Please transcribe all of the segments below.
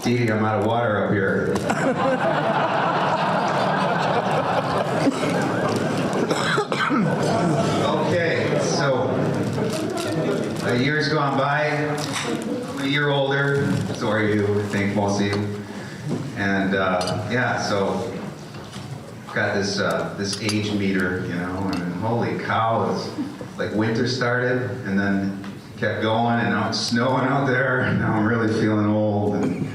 Dee, I'm out of water up here. Okay, so years gone by. I'm a year older, so are you, I think, most of you. And yeah, so got this age meter, you know, and holy cow, it's like winter started and then kept going, and now it's snowing out there, and now I'm really feeling old, and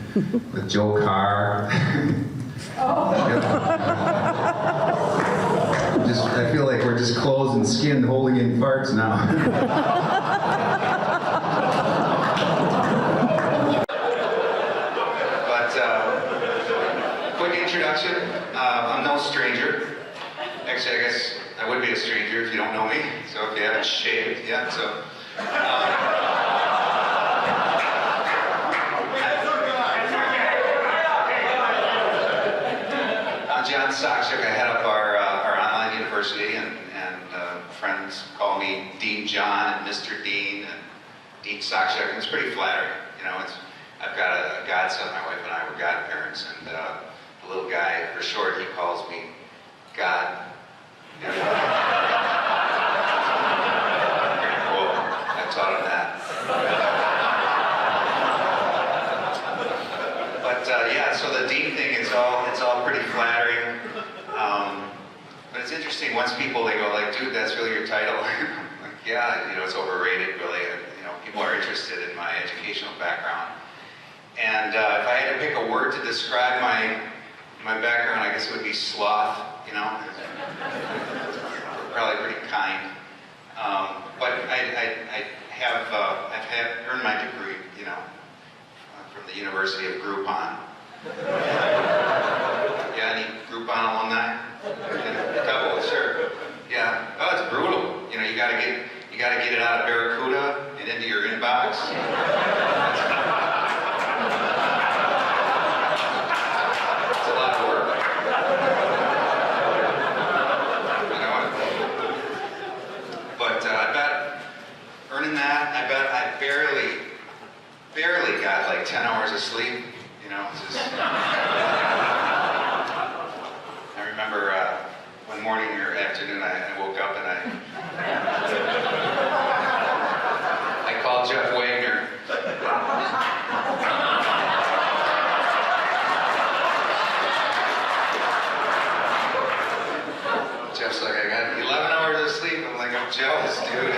with Joe Carr. I feel like we're just clothes and skin holding in farts now. Quick introduction. I'm no stranger. Actually, I guess I would be a stranger if you don't know me. So if you haven't shaved yet, so. I'm John Sokchuk. I head up our online university, and friends call me Dean John and Mr. Dean and Dean Sokchuk, and it's pretty flattering. You know, I've got a godson. My wife and I were godparents, and the little guy, for short, he calls me God. Pretty cool. I taught him that. But yeah, so the Dean thing, it's all pretty flattering. But it's interesting, once people, they go like, dude, that's really your title? Like, yeah, you know, it's overrated, really. You know, people are interested in my educational background. And if I had to pick a word to describe my background, I guess it would be sloth, you know? Probably pretty kind. But I've earned my degree, you know, from the University of Groupon. Yeah, any Groupon alumni? A couple, sure. Yeah. Oh, it's brutal. You know, you gotta get it out of Barracuda and into your inbox. It's a lot of work. You know? But I bet earning that, I barely got like 10 hours of sleep. You know, just. I remember one morning or afternoon, I woke up and I called Jeff Wagner. Jeff's like, I got 11 hours of sleep. I'm like, I'm jealous, dude.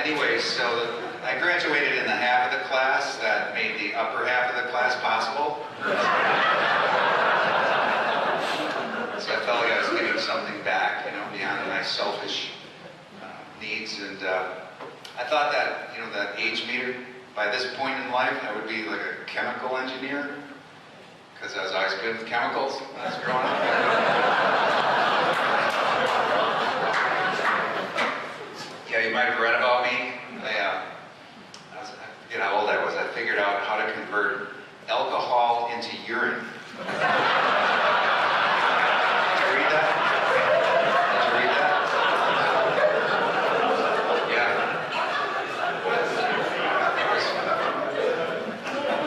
Anyway, so I graduated in the half of the class that made the upper half of the class possible. So I felt like I was giving something back, you know, beyond my selfish needs. And I thought that, you know, that age meter, by this point in life, I would be like a chemical engineer, because I was always good with chemicals when I was growing up. Yeah, you might have read about me. I forget how old I was. I figured out how to convert alcohol into urine. Did you read that? Did you read that? Yeah.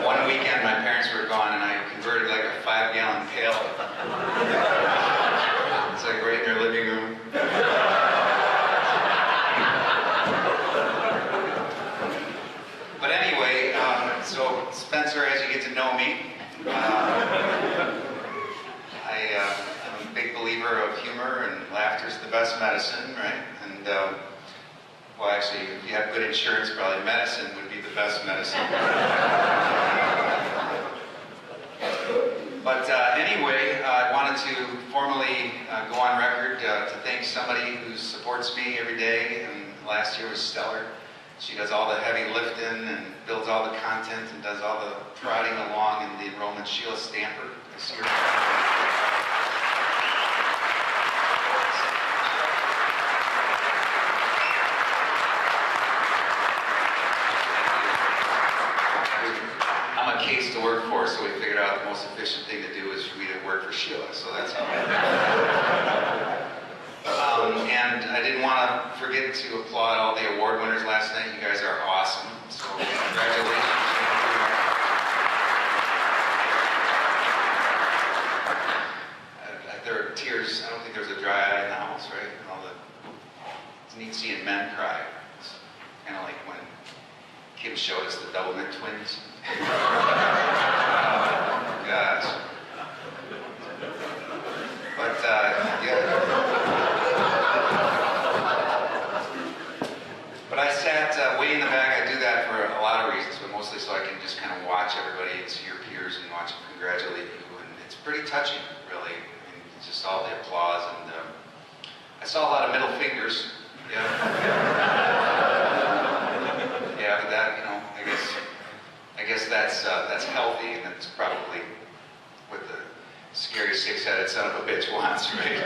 One weekend, my parents were gone, and I converted like a 5-gallon pail. It's like right in their living room. So, Spencer, as you get to know me, I'm a big believer of humor, and laughter is the best medicine, right? And, well, actually, if you have good insurance, probably medicine would be the best medicine. But anyway, I wanted to formally go on record to thank somebody who supports me every day, and last year was Stellar. She does all the heavy lifting and builds all the content and does all the prodding along in the enrollment. Sheila Stamper this year. I'm a case to work for, so we figured out the most efficient thing to do is for me to work for Sheila, so that's how. And And I didn't want to forget to applaud all the award winners last night. You guys are awesome. So congratulations. There are tears. I don't think there's a dry eye in the house, right? It's neat seeing men cry. It's kind of like when Kim showed us the Doublemint twins. Gosh. But yeah. But I sat way in the back. I do that for a lot of reasons, but mostly so I can just kind of watch everybody and see your peers and watch them congratulate you. And it's pretty touching, really. I mean, it's just all the applause, and I saw a lot of middle fingers. Yeah. Yeah, but that, I guess that's healthy, and that's probably what the scary six-headed son of a bitch wants, right?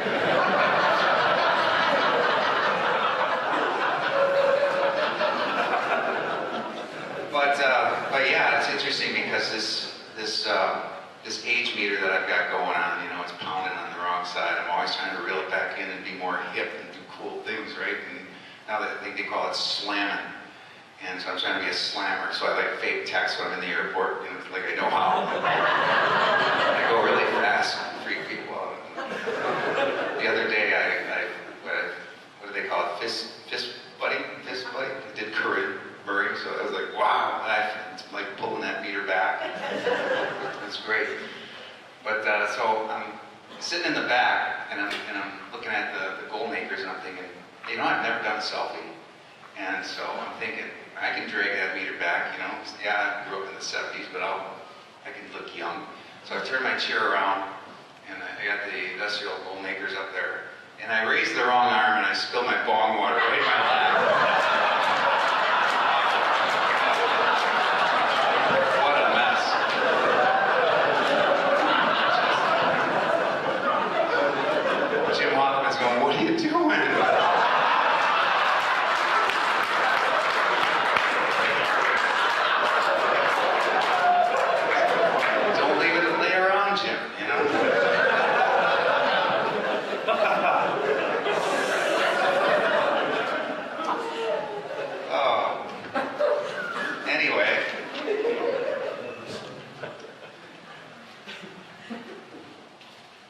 But yeah, it's interesting because this age meter that I've got going on, it's pounding on the wrong side. I'm always trying to reel it back in and be more hip and do cool things, right? And now I think they call it slamming. And so I'm trying to be a slammer. So I like fake text when I'm in the airport, like I know how. I go really fast and freak people out. The other day, what do they call it? Fist buddy? Fist buddy? I did Korean Murray, so I was like, wow, it's like pulling that meter back. It's great. But so I'm sitting in the back, and I'm looking at the goal makers, and I'm thinking, I've never done a selfie. And so I'm thinking, I can drag that meter back, Yeah, I grew up in the 70s, but I can look young. So I turned my chair around, and I got the industrial goal makers up there. And I raised the wrong arm, and I spilled my bong water right in my lap. What a mess. Jim Hoffman's going, what are you doing?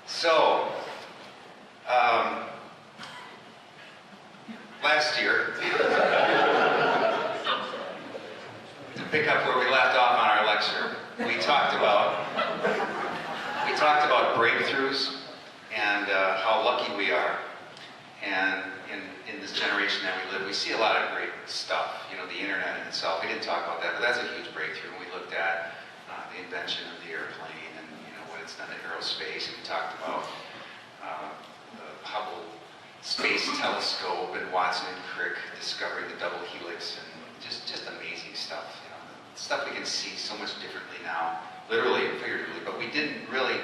So, last year, to pick up where we left off on our lecture, we talked about breakthroughs and how lucky we are. And in this generation that we live, we see a lot of great stuff. The internet in itself. We didn't talk about that, but that's a huge breakthrough. We looked at the invention of the airplane and what it's done in aerospace. And we talked about the Hubble Space Telescope and Watson and Crick discovering the double helix, and just amazing stuff. Stuff we can see so much differently now, literally and figuratively. But we didn't really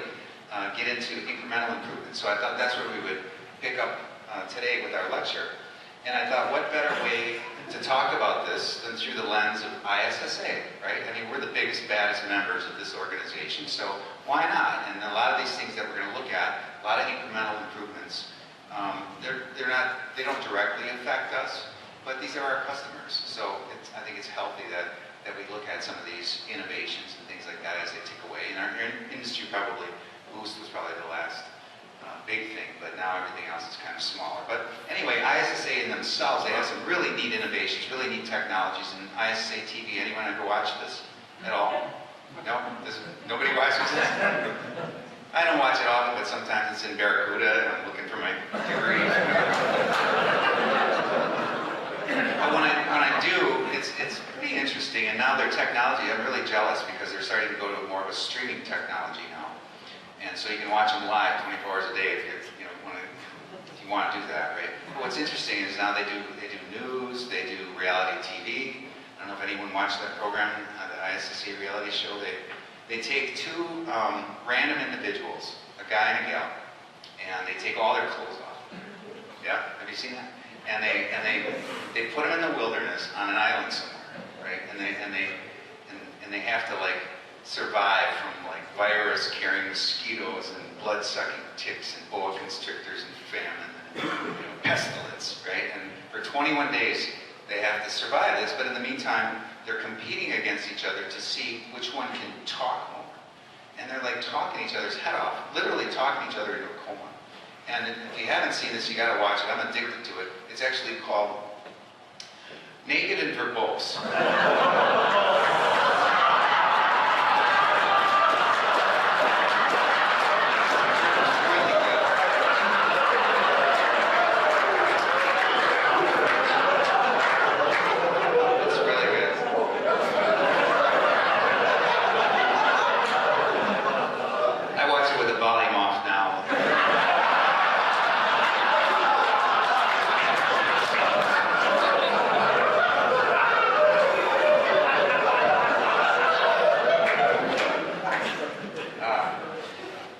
get into incremental improvement. So I thought that's where we would pick up today with our lecture. And I thought, what better way to talk about this than through the lens of ISSA, right? I mean, we're the biggest, baddest members of this organization, so why not? And a lot of these things that we're going to look at, a lot of incremental improvements, they don't directly affect us, but these are our customers. So I think it's healthy that we look at some of these innovations and things like that as they tick away. In our industry, probably, Boost was probably the last big thing, but now everything else is kind of smaller. But anyway, ISSA in themselves, they have some really neat innovations, really neat technologies. And ISSA TV, anyone ever watch this at all? No? Nobody watches this? I don't watch it often, but sometimes it's in Barracuda, and I'm looking for my degree. But when I do, it's pretty interesting. And now their technology, I'm really jealous because they're starting to go to more of a streaming technology now. And so you can watch them live 24 hours a day if you want to do that, right? But what's interesting is now they do news, they do reality TV. I don't know if anyone watched that program, the ISSA reality show. They take two random individuals, a guy and a gal, and they take all their clothes off. Yeah, have you seen that? And they put them in the wilderness on an island somewhere, right? And they have to survive from virus-carrying mosquitoes and blood-sucking ticks and boa constrictors and famine and pestilence. 21 days. They have to survive this, but in the meantime, they're competing against each other to see which one can talk more. And they're like talking each other's head off, literally talking each other into a coma. And if you haven't seen this, you gotta watch it. I'm addicted to it. It's actually called Naked and Verbose.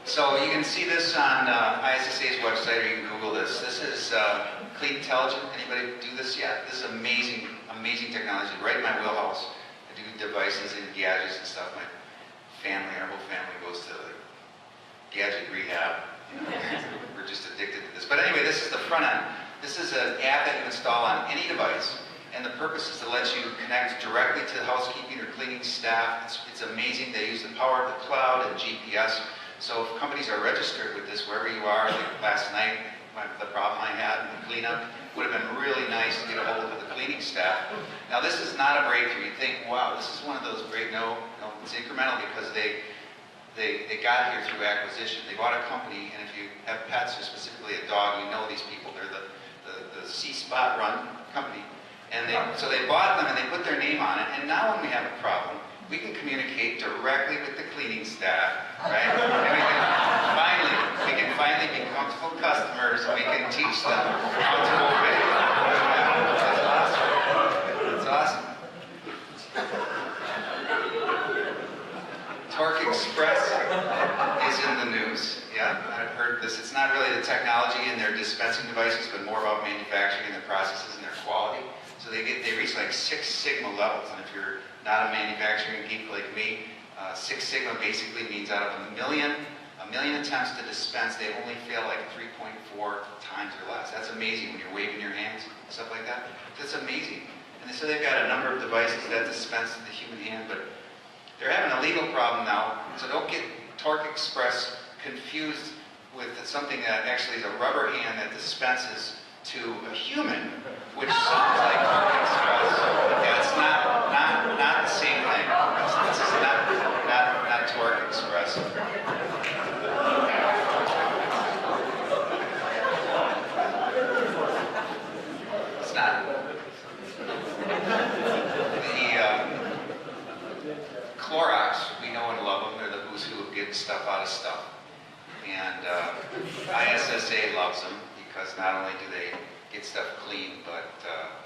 So you can see this on ISSA's website, or you can Google this. This is Clean Intelligent. Anybody do this yet? This is amazing, amazing technology, right in my wheelhouse. I do devices and gadgets and stuff. My family, our whole family goes to like, gadget rehab. We're just addicted to this. But anyway, this is the front end. This is an app that you install on any device. And the purpose is to let you connect directly to the housekeeping or cleaning staff. It's amazing. They use the power of the cloud and GPS. So if companies are registered with this wherever you are, like last night, the problem I had in the cleanup, would have been really nice to get a hold of the cleaning staff. Now this is not a breakthrough. You think, wow, this is one of those great, no, it's incremental because they got here through acquisition. They bought a company, and if you have pets, or specifically a dog, you know these people. They're the C-Spot run company. And so they bought them and they put their name on it, and now when we have a problem, we can communicate directly with the cleaning staff, right? And we can finally be comfortable customers, and we can teach them how to obey. That's awesome. That's awesome. Torque Express is in the news. Yeah, I've heard this. It's not really the technology in their dispensing devices, but more about manufacturing and their processes and their quality. So they reach like 6 Sigma levels, and if you're not a manufacturing geek like me, 6 Sigma basically means out of a million attempts to dispense, they only fail like 3.4 times or less. That's amazing when you're waving your hands, stuff like that. That's amazing. And so they've got a number of devices that dispense to the human hand, but they're having a legal problem now, so don't get Torque Express confused with something that actually is a rubber hand that dispenses to a human, which sounds like Torque Express. Yeah, it's not the same thing. This is not Torque Express. It's not. Clorox, we know and love them. They're the who's who of getting stuff out of stuff. And ISSA loves them because not only do they get stuff clean, but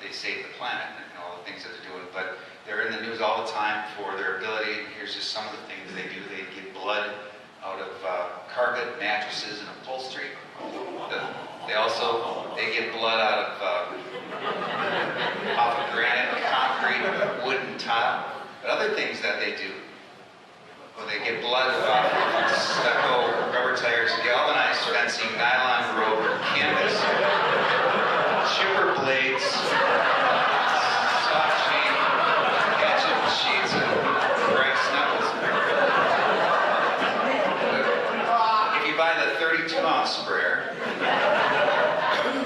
they save the planet and all the things that they're doing. But they're in the news all the time for their ability. Here's just some of the things they do. They get blood out of carpet, mattresses, and upholstery. They get blood out of off of granite, concrete, wood, and tile. But other things that they do, well, they get blood off of stucco, rubber tires, galvanized fencing, nylon rope, canvas, chipper blades, soft chain, gadget sheets, and brass knuckles. If you buy the 32-ounce sprayer,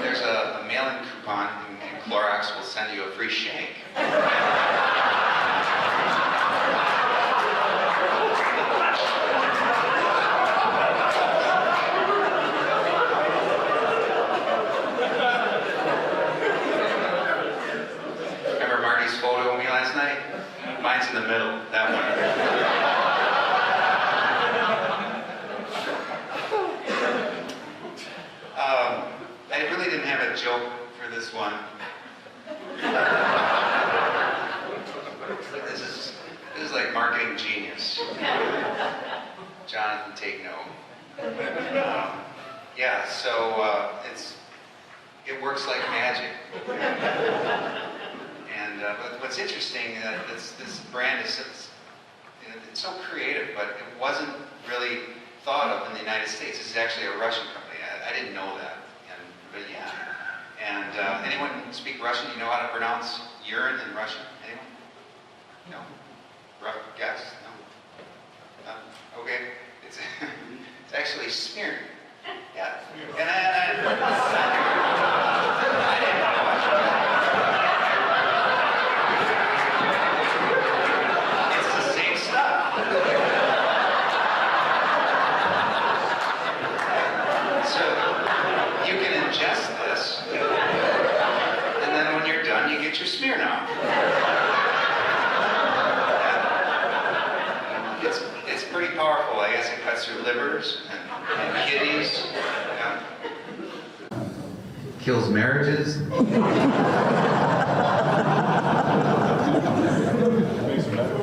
there's a mail-in coupon, and Clorox will send you a free shank. Photo of me last night? Mine's in the middle, that one. I really didn't have a joke for this one. This is like marketing genius. Jonathan, take note. Yeah, so it works like magic. But what's interesting, this brand is it's so creative, but it wasn't really thought of in the United States. This is actually a Russian company. I didn't know that, but yeah. And anyone speak Russian? You know how to pronounce urine in Russian? Anyone? No? Rough guess? No? Okay. It's actually smearing. Yeah. And I didn't know it. It's the same stuff. So you can ingest this, and then when you're done, you get your smear now. It's pretty powerful. I guess it cuts through livers and kidneys. Yeah. Kills marriages.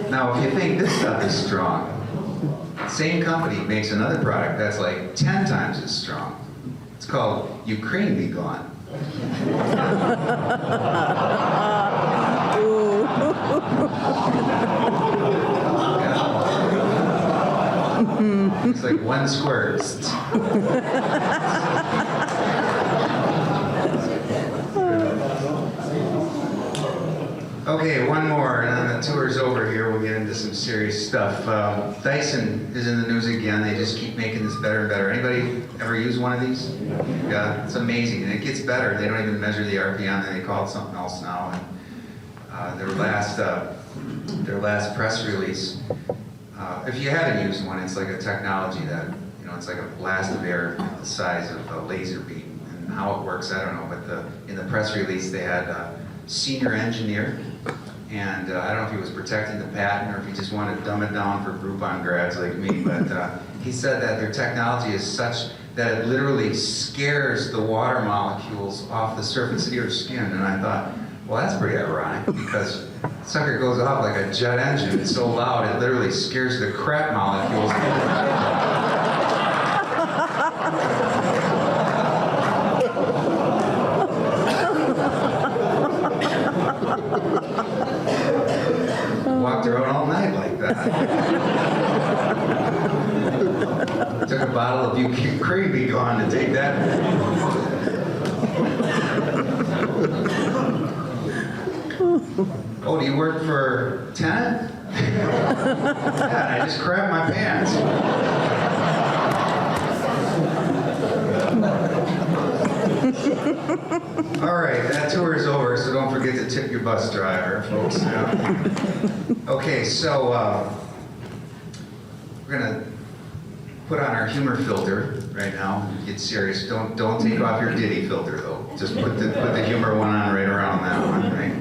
Now, if you think this stuff is strong, the same company makes another product that's like 10 times as strong. It's called Ukraine Be Gone. It's like one squirt. Okay, one more, and then the tour's over here. We'll get into some serious stuff. Dyson is in the news again. They just keep making this better and better. Anybody ever use one of these? Yeah, it's amazing, and it gets better. They don't even measure the RPM, and they call it something else now. And their last press release. If you haven't used one, it's like a technology that, it's like a blast of air the size of a laser beam. And how it works, I don't know, but in the press release they had a senior engineer, and I don't know if he was protecting the patent or if he just wanted to dumb it down for Groupon grads like me, but he said that their technology is such that it literally scares the water molecules off the surface of your skin. And I thought, well, that's pretty ironic, because the sucker goes off like a jet engine. It's so loud, it literally scares the crap molecules. Walked around all night like that. Took a bottle of Ukraine Be Gone to take that. Oh, do you work for Tenet? Yeah, I just crapped my pants. All right, that tour is over, so don't forget to tip your bus driver, folks. Okay, so we're gonna put on our humor filter right now. Get serious. Don't take off your Diddy filter though. Just put the humor one on right around that one, right?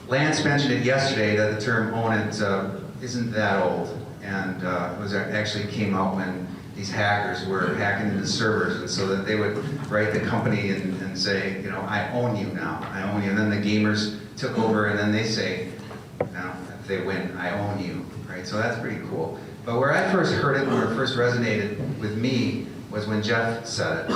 Lance mentioned it yesterday that the term "own it" isn't that old, and it actually came out when these hackers were hacking into servers, and so that they would write the company and say, I own you now, I own you, and then the gamers took over, and then they say, if they win, I own you, right? So that's pretty cool. But where I first heard it, where it first resonated with me, was when Jeff said it.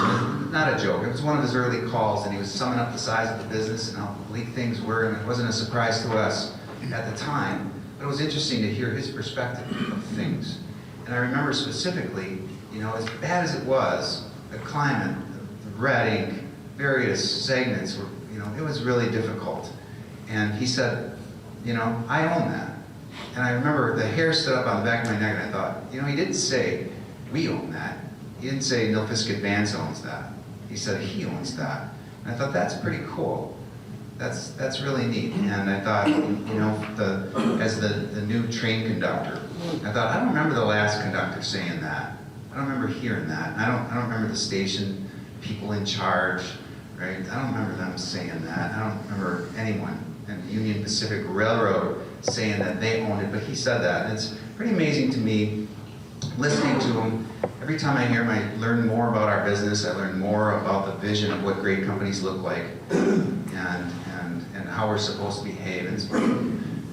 Not a joke. It was one of his early calls, and he was summing up the size of the business and how bleak things were, and it wasn't a surprise to us at the time. But it was interesting to hear his perspective of things. And I remember specifically, as bad as it was, the climate, the red ink, various segments were, it was really difficult. And he said, I own that. And I remember the hair stood up on the back of my neck, and I thought, he didn't say, we own that. He didn't say Nilfisk Advance owns that. He said he owns that. And I thought, that's pretty cool. That's really neat. And I thought, as the new train conductor, I thought, I don't remember the last conductor saying that. I don't remember hearing that. I don't remember the station people in charge, right? I don't remember them saying that. I don't remember anyone in the Union Pacific Railroad saying that they owned it, but he said that. And it's pretty amazing to me, listening to him. Every time I hear him, I learn more about our business. I learn more about the vision of what great companies look like and how we're supposed to behave. And it's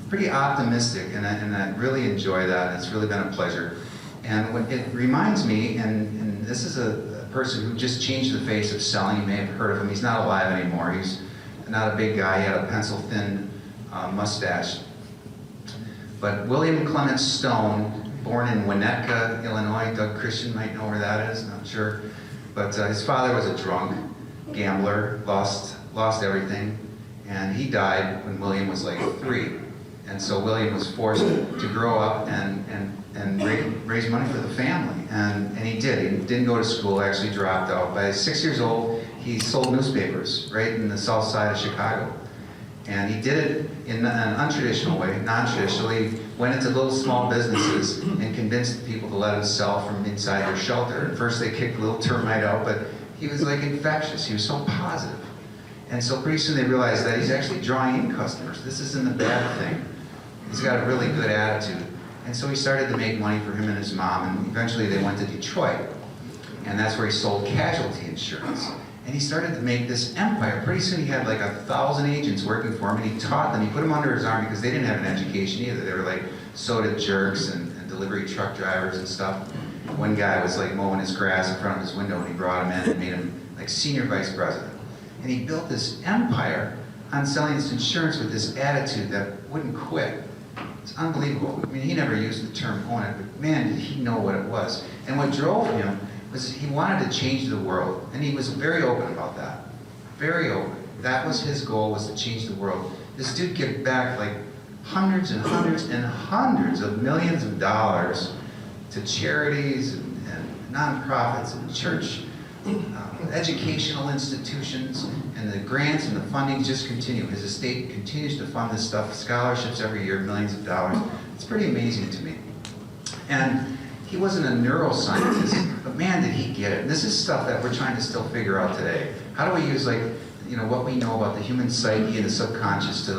pretty optimistic, and I really enjoy that. It's really been a pleasure. And what it reminds me, and this is a person who just changed the face of selling. You may have heard of him. He's not alive anymore. He's not a big guy. He had a pencil-thin mustache. But William Clement Stone, born in Winnetka, Illinois. Doug Christian might know where that is, not sure. But his father was a drunk gambler, lost everything, and he died when William was like 3. And so William was forced to grow up and raise money for the family. And he did. He didn't go to school, actually dropped out. By 6 years old, he sold newspapers right in the south side of Chicago. And he did it in an untraditional way, non-traditionally, went into little small businesses and convinced people to let him sell from inside their shelter. At first they kicked a little termite out, but he was like infectious. He was so positive. And so pretty soon they realized that he's actually drawing in customers. This isn't a bad thing. He's got a really good attitude. And so he started to make money for him and his mom, and eventually they went to Detroit. And that's where he sold casualty insurance. And he started to make this empire. Pretty soon he had like 1,000 agents working for him, and he taught them, he put them under his arm because they didn't have an education either. They were like soda jerks and delivery truck drivers and stuff. One guy was like mowing his grass in front of his window, and he brought him in and made him like senior vice president. And he built this empire on selling this insurance with this attitude that wouldn't quit. It's unbelievable. I mean, he never used the term own it, but man, did he know what it was. And what drove him was he wanted to change the world, and he was very open about that. Very open. That was his goal, was to change the world. This dude gave back like hundreds and hundreds and hundreds of millions of dollars to charities and nonprofits and church, educational institutions, and the grants and the funding just continue. His estate continues to fund this stuff, scholarships every year, millions of dollars. It's pretty amazing to me. And he wasn't a neuroscientist, but man, did he get it. And this is stuff that we're trying to still figure out today. How do we use what we know about the human psyche and the subconscious to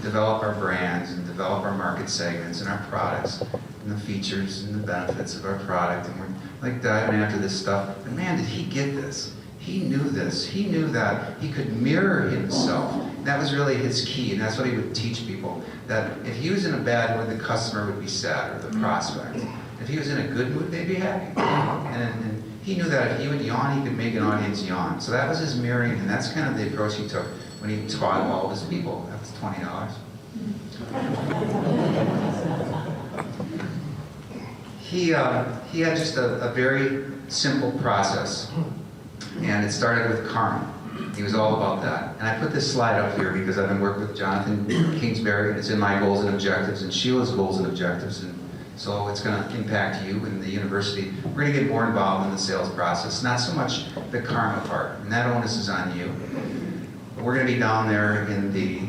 develop our brands and develop our market segments and our products and the features and the benefits of our product, and we're diving after this stuff. But man, did he get this. He knew this. He knew that he could mirror himself. That was really his key, and that's what he would teach people. That if he was in a bad mood, the customer would be sad, or the prospect. If he was in a good mood, they'd be happy. And he knew that if he would yawn, he could make an audience yawn. So that was his mirroring, and that's kind of the approach he took when he taught all of his people. That was $20. He had just a very simple process, and it started with karma. He was all about that. And I put this slide up here because I've been working with Jonathan Kingsbury, and it's in my goals and objectives, and Sheila's goals and objectives, and so it's going to impact you and the university. We're going to get more involved in the sales process, not so much the karma part, and that onus is on you. But we're going to be down there in the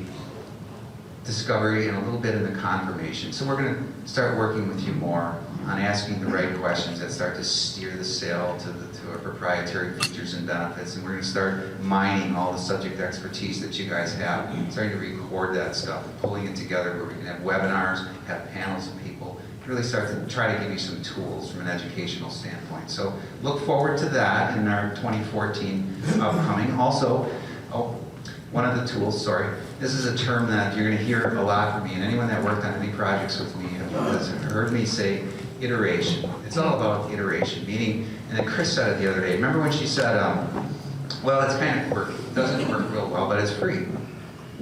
discovery and a little bit in the confirmation. So we're going to start working with you more on asking the right questions that start to steer the sale to our proprietary features and benefits, and we're going to start mining all the subject expertise that you guys have, starting to record that stuff, pulling it together where we can have webinars, have panels of people, really start to try to give you some tools from an educational standpoint. So look forward to that in our 2014 upcoming. Also, one of the tools, this is a term that you're going to hear a lot from me, and anyone that worked on any projects with me has heard me say iteration. It's all about iteration, meaning, and then Chris said it the other day. Remember when she said, well, it's kind of quirky. It doesn't work real well, but it's free.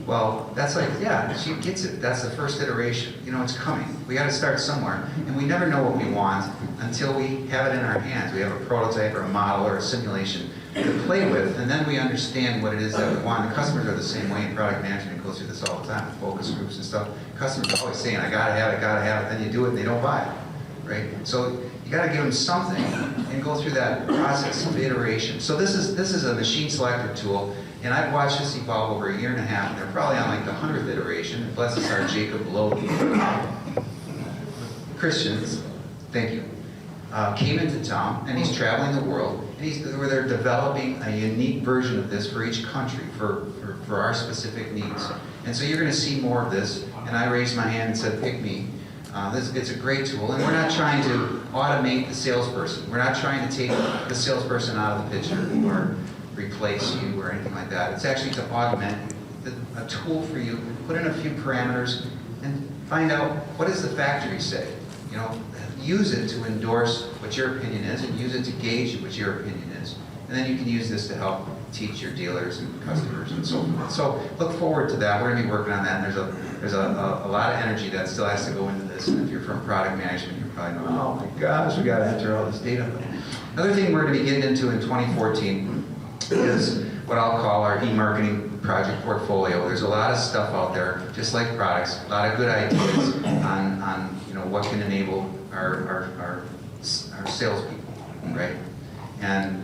Well, that's yeah, she gets it. That's the first iteration. It's coming. We got to start somewhere. And we never know what we want until we have it in our hands. We have a prototype or a model or a simulation to play with, and then we understand what it is that we want. The customers are the same way in product management. It goes through this all the time with focus groups and stuff. Customers are always saying, I got to have it, got to have it. Then you do it and they don't buy it, right? So you got to give them something and go through that process of iteration. So this is a machine selector tool. And I've watched this evolve over a year and a half, and they're probably on the 100th iteration. Bless his heart, Jacob Lowe. Christians, thank you, came into town, and he's traveling the world, and where they're developing a unique version of this for each country, for our specific needs. And so you're going to see more of this, and I raised my hand and said, pick me. It's a great tool, and we're not trying to automate the salesperson. We're not trying to take the salesperson out of the picture or replace you or anything like that. It's actually to augment a tool for you, put in a few parameters, and find out what does the factory say. Use it to endorse what your opinion is, and use it to gauge what your opinion is. And then you can use this to help teach your dealers and customers and so forth. So look forward to that. We're going to be working on that, and there's a lot of energy that still has to go into this. And if you're from product management, you're probably going, oh my gosh, we got to enter all this data. But Another thing we're going to be getting into in 2014 is what I'll call our e-marketing project portfolio. There's a lot of stuff out there, just like products, a lot of good ideas on what can enable our salespeople, right? And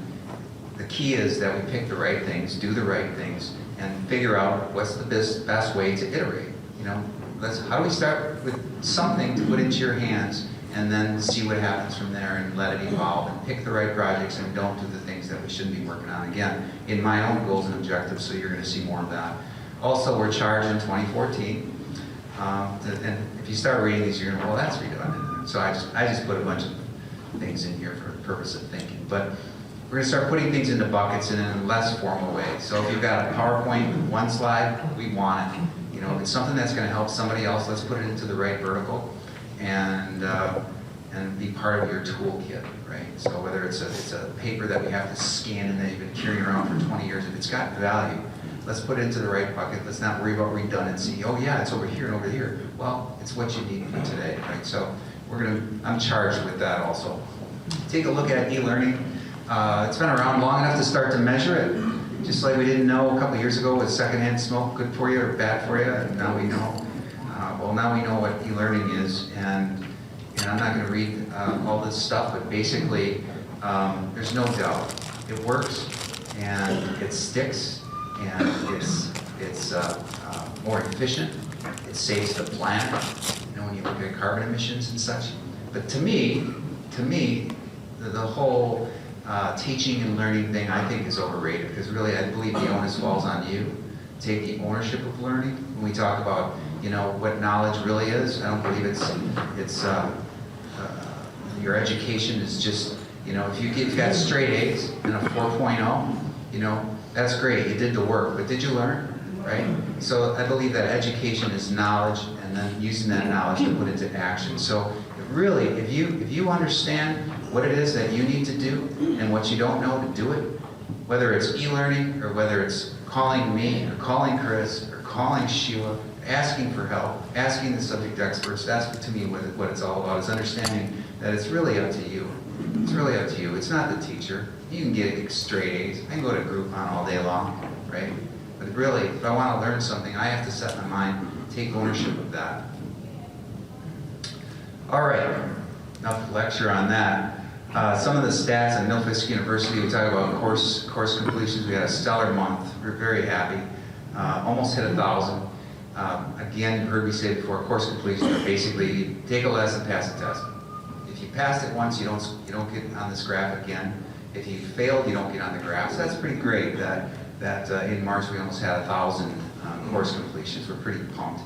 the key is that we pick the right things, do the right things, and figure out what's the best way to iterate. How do we start with something to put into your hands and then see what happens from there and let it evolve and pick the right projects and don't do the things that we shouldn't be working on. Again, in my own goals and objectives, so you're going to see more of that. Also, we're charged in 2014. And if you start reading these, you're going to, well, that's redundant. So I just put a bunch of things in here for the purpose of thinking. But we're going to start putting things into buckets in a less formal way. So if you've got a PowerPoint with one slide, we want it. If it's something that's going to help somebody else, let's put it into the right vertical and be part of your toolkit, right? So whether it's a paper that we have to scan and that you've been carrying around for 20 years, if it's got value, let's put it into the right bucket. Let's not worry about redundancy. Oh yeah, it's over here and over here. Well, it's what you need for today, right? So I'm charged with that also. Take a look at e-learning. It's been around long enough to start to measure it. Just like we didn't know a couple years ago, was secondhand smoke good for you or bad for you? And now we know. Well, now we know what e-learning is, and I'm not going to read all this stuff, but basically, there's no doubt it works, and it sticks, and it's more efficient. It saves the planet. When you look at carbon emissions and such. But to me, the whole teaching and learning thing, I think, is overrated, because really I believe the onus falls on you. Take the ownership of learning. When we talk about what knowledge really is, I don't believe it's your education is just if you've got straight A's and a 4.0, that's great, you did the work, but did you learn, right? So I believe that education is knowledge, and then using that knowledge to put into action. So really, if you understand what it is that you need to do and what you don't know to do it, whether it's e-learning or whether it's calling me or calling Chris or calling Sheila, asking for help, asking the subject experts, that's to me what it's all about, is understanding that it's really up to you. It's really up to you. It's not the teacher. You can get straight A's. I can go to Groupon all day long, right? But really, if I want to learn something, I have to set my mind, take ownership of that. All right, enough lecture on that. Some of the stats at Nilfisk University, we talk about course completions. We had a stellar month. We're very happy. Almost hit 1,000. Again, you heard me say before, course completions are basically take a lesson, pass a test. If you passed it once, you don't get on this graph again. If you failed, you don't get on the graph. So that's pretty great that in March we almost had 1,000 course completions. We're pretty pumped.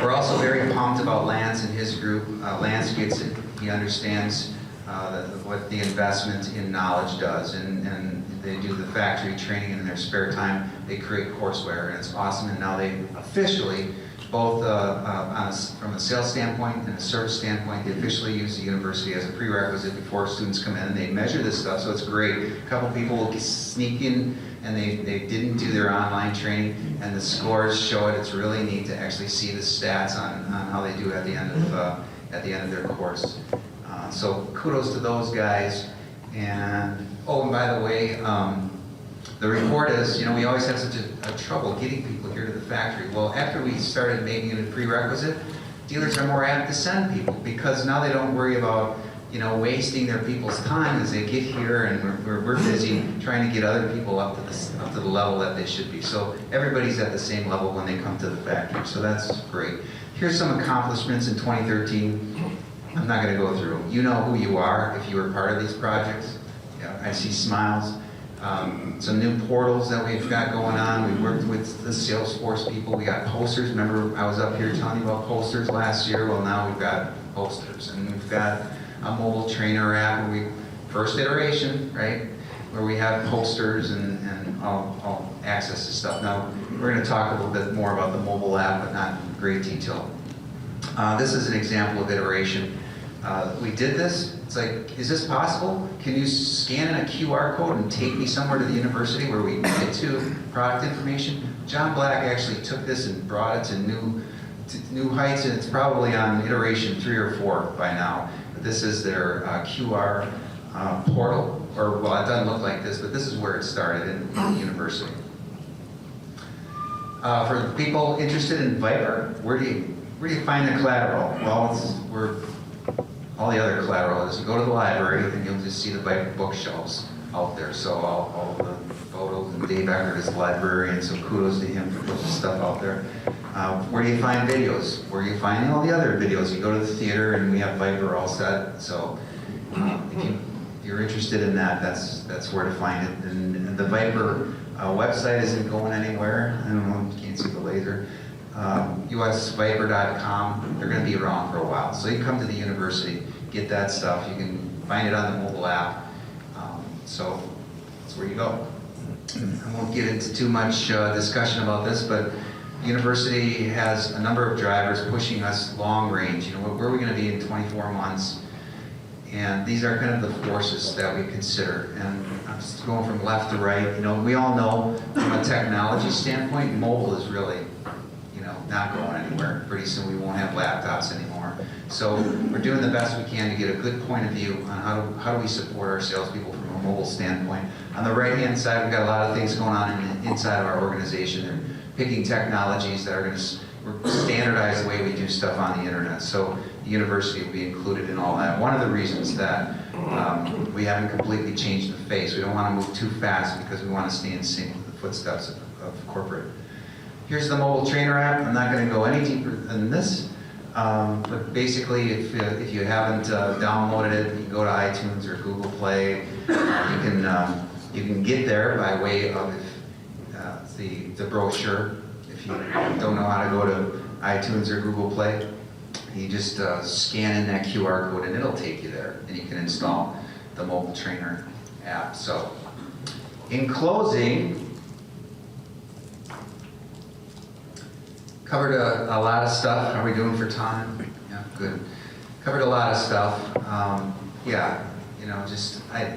We're also very pumped about Lance and his group. Lance gets it. He understands what the investment in knowledge does, and they do the factory training in their spare time. They create courseware, and it's awesome. And now they officially, both from a sales standpoint and a service standpoint, they officially use the university as a prerequisite before students come in, and they measure this stuff, so it's great. A couple people will sneak in, and they didn't do their online training, and the scores show it. It's really neat to actually see the stats on how they do at the end of their course. So kudos to those guys. And by the way, the report is, we always have such a trouble getting people here to the factory. Well, after we started making it a prerequisite, dealers are more apt to send people, because now they don't worry about wasting their people's time as they get here, and we're busy trying to get other people up to the level that they should be. So everybody's at the same level when they come to the factory. So that's great. Here's some accomplishments in 2013. I'm not going to go through them. You know who you are if you were part of these projects. I see smiles. Some new portals that we've got going on. We worked with the Salesforce people. We got posters. Remember, I was up here telling you about posters last year. Well, now we've got posters, and we've got a mobile trainer app where first iteration, right? Where we have posters and all access to stuff. Now, we're going to talk a little bit more about the mobile app, but not in great detail. This is an example of iteration. We did this. It's like, is this possible? Can you scan in a QR code and take me somewhere to the university where we get to product information? John Black actually took this and brought it to new to new heights, and it's probably on iteration 3 or 4 by now. But this is their QR portal, or well, it doesn't look like this, but this is where it started in the university. For people interested in Viper, where do you find the collateral? Well, it's where all the other collateral is. You go to the library and you'll just see the Viper bookshelves out there. So all the photos, and Dave Eckert is the librarian, so kudos to him for putting stuff out there. Where do you find videos? Where are you finding all the other videos? You go to the theater and we have Viper all set. So if you're interested in that, that's where to find it. And the Viper website isn't going anywhere. I don't know, you can't see the laser. usviper.com, they're going to be around for a while. So you come to the university, get that stuff. You can find it on the mobile app. So that's where you go. I won't get into too much discussion about this, but the university has a number of drivers pushing us long range. You know, where are we going to be in 24 months? And these are kind of the forces that we consider. And I'm just going from left to right. You know, we all know from a technology standpoint, mobile is really, you know, not going anywhere. Pretty soon we won't have laptops anymore. So we're doing the best we can to get a good point of view on how do we support our salespeople from a mobile standpoint. On the right-hand side, we've got a lot of things going on inside of our organization. They're picking technologies that are going to standardize the way we do stuff on the internet. So the university will be included in all that. One of the reasons that we haven't completely changed the face, we don't want to move too fast because we want to stay in sync with the footsteps of corporate. Here's the mobile trainer app. I'm not going to go any deeper than this, but basically if you haven't downloaded it, you can go to iTunes or Google Play. You can get there by way of the brochure. If you don't know how to go to iTunes or Google Play, you just scan in that QR code and it'll take you there, and you can install the mobile trainer app. So, in closing, covered a lot of stuff. How are we doing for time? Yeah, good. Covered a lot of stuff. Yeah, you know, just I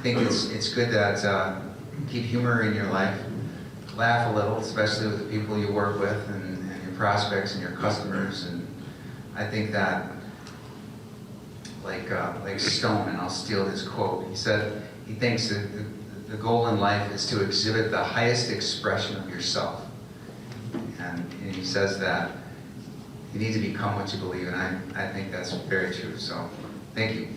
think it's good that keep humor in your life. Laugh a little, especially with the people you work with and your prospects and your customers. And I think that, like Stone, and I'll steal his quote, he said he thinks that the goal in life is to exhibit the highest expression of yourself. And he says that you need to become what you believe, and I think that's very true. So, thank you.